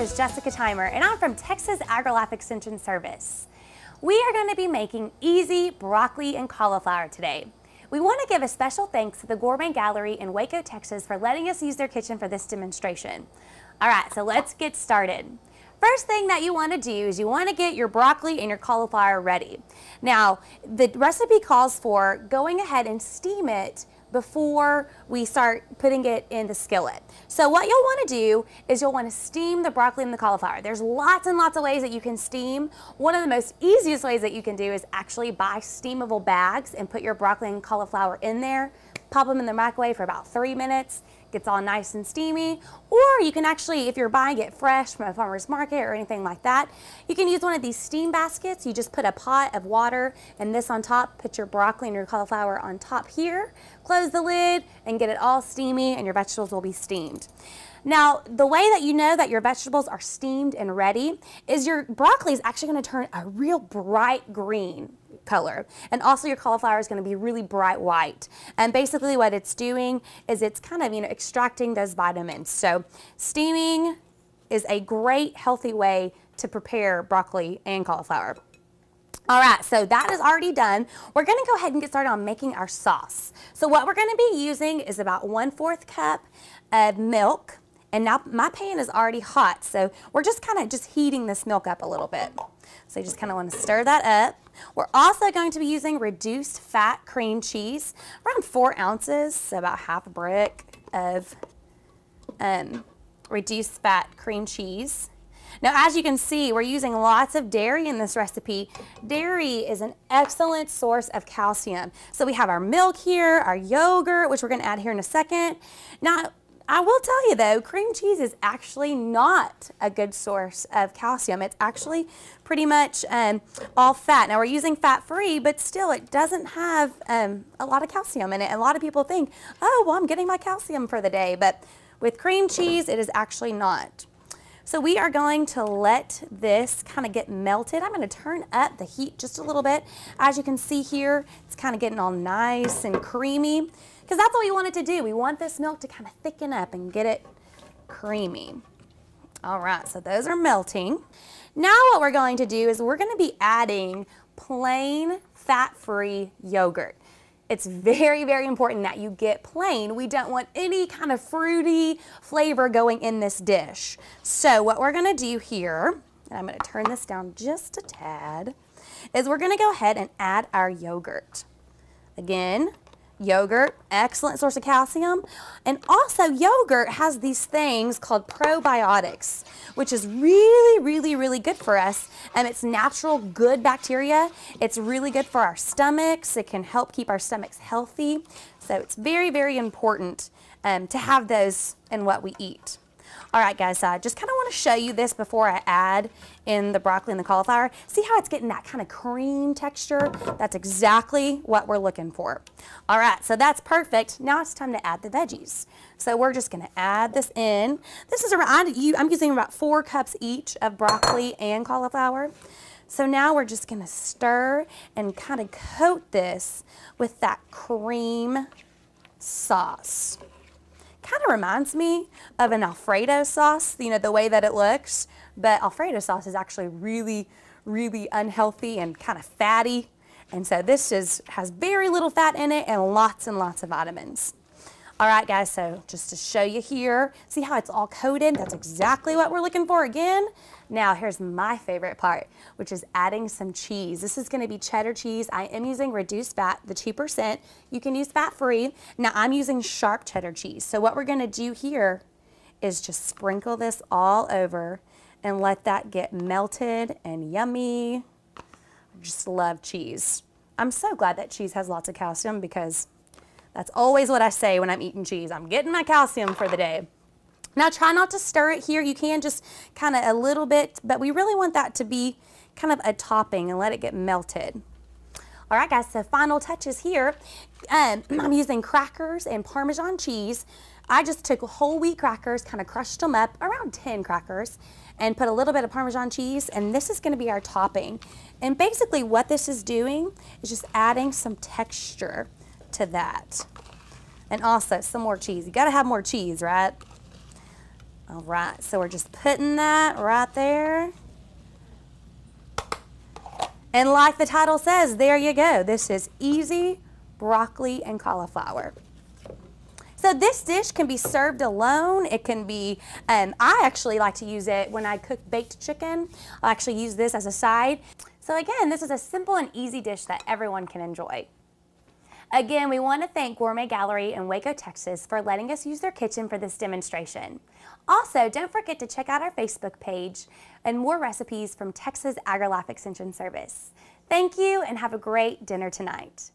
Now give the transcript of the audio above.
is Jessica Timer, and I'm from Texas AgriLife Extension Service. We are going to be making easy broccoli and cauliflower today. We want to give a special thanks to the Gourmet Gallery in Waco, Texas for letting us use their kitchen for this demonstration. All right, so let's get started. First thing that you want to do is you want to get your broccoli and your cauliflower ready. Now, the recipe calls for going ahead and steam it before we start putting it in the skillet. So what you'll want to do is you'll want to steam the broccoli and the cauliflower. There's lots and lots of ways that you can steam. One of the most easiest ways that you can do is actually buy steamable bags and put your broccoli and cauliflower in there. Pop them in the microwave for about 3 minutes. Gets all nice and steamy. Or you can actually, if you're buying it fresh from a farmer's market or anything like that, you can use one of these steam baskets. You just put a pot of water and this on top, put your broccoli and your cauliflower on top here, close the lid and get it all steamy and your vegetables will be steamed. Now, the way that you know that your vegetables are steamed and ready is your broccoli is actually going to turn a real bright green color, and also your cauliflower is going to be really bright white. And basically what it's doing is it's kind of, extracting those vitamins. So steaming is a great healthy way to prepare broccoli and cauliflower. All right, so that is already done. We're going to go ahead and get started on making our sauce. So what we're going to be using is about 1/4 cup of milk. And now my pan is already hot, so we're just kind of heating this milk up a little bit. So you just kind of want to stir that up. We're also going to be using reduced fat cream cheese, around 4 ounces, so about half a brick of reduced fat cream cheese. Now, as you can see, we're using lots of dairy in this recipe. Dairy is an excellent source of calcium. So we have our milk here, our yogurt, which we're going to add here in a second. Now, I will tell you though, cream cheese is actually not a good source of calcium. It's actually pretty much all fat. Now we're using fat-free, but still it doesn't have a lot of calcium in it. A lot of people think, oh, well, I'm getting my calcium for the day, but with cream cheese, it is actually not. So we are going to let this kind of get melted. I'm going to turn up the heat just a little bit. As you can see here, it's kind of getting all nice and creamy, because that's what we want it to do. We want this milk to kind of thicken up and get it creamy. All right, so those are melting. Now what we're going to do is we're going to be adding plain fat-free yogurt. It's very, very important that you get plain. We don't want any kind of fruity flavor going in this dish. So what we're going to do here, and I'm going to turn this down just a tad, is we're going to go ahead and add our yogurt. Again, yogurt, excellent source of calcium. And also yogurt has these things called probiotics, which is really, really, really good for us. And it's natural, good bacteria. It's really good for our stomachs. It can help keep our stomachs healthy. So it's very, very important to have those in what we eat. All right, guys, I just kind of want to show you this before I add in the broccoli and the cauliflower. See how it's getting that kind of cream texture? That's exactly what we're looking for. All right, so that's perfect. Now it's time to add the veggies. So we're just going to add this in. This is around, I'm using about 4 cups each of broccoli and cauliflower. So now we're just going to stir and kind of coat this with that cream sauce. Kind of reminds me of an Alfredo sauce, the way that it looks, but Alfredo sauce is actually really, really unhealthy and kind of fatty. And so this has very little fat in it and lots of vitamins. All right, guys, so just to show you here, see how it's all coated? That's exactly what we're looking for again. Now, here's my favorite part, which is adding some cheese. This is going to be cheddar cheese. I am using reduced fat, the 2%. You can use fat-free. Now, I'm using sharp cheddar cheese. So what we're going to do here is just sprinkle this all over and let that get melted and yummy. I just love cheese. I'm so glad that cheese has lots of calcium, because that's always what I say when I'm eating cheese. I'm getting my calcium for the day. Now try not to stir it here. You can just kind of a little bit, but we really want that to be kind of a topping and let it get melted. All right, guys, so final touches here. I'm using crackers and Parmesan cheese. I just took whole wheat crackers, kind of crushed them up, around 10 crackers, and put a little bit of Parmesan cheese, and this is going to be our topping. And basically what this is doing is just adding some texture to that. And also some more cheese. You got to have more cheese, right? All right, so we're just putting that right there. And like the title says, there you go. This is easy broccoli and cauliflower. So this dish can be served alone. It can be, I actually like to use it when I cook baked chicken. I'll actually use this as a side. So again, this is a simple and easy dish that everyone can enjoy. Again, we want to thank Gourmet Gallery in Waco, Texas for letting us use their kitchen for this demonstration. Also, don't forget to check out our Facebook page and more recipes from Texas AgriLife Extension Service. Thank you and have a great dinner tonight.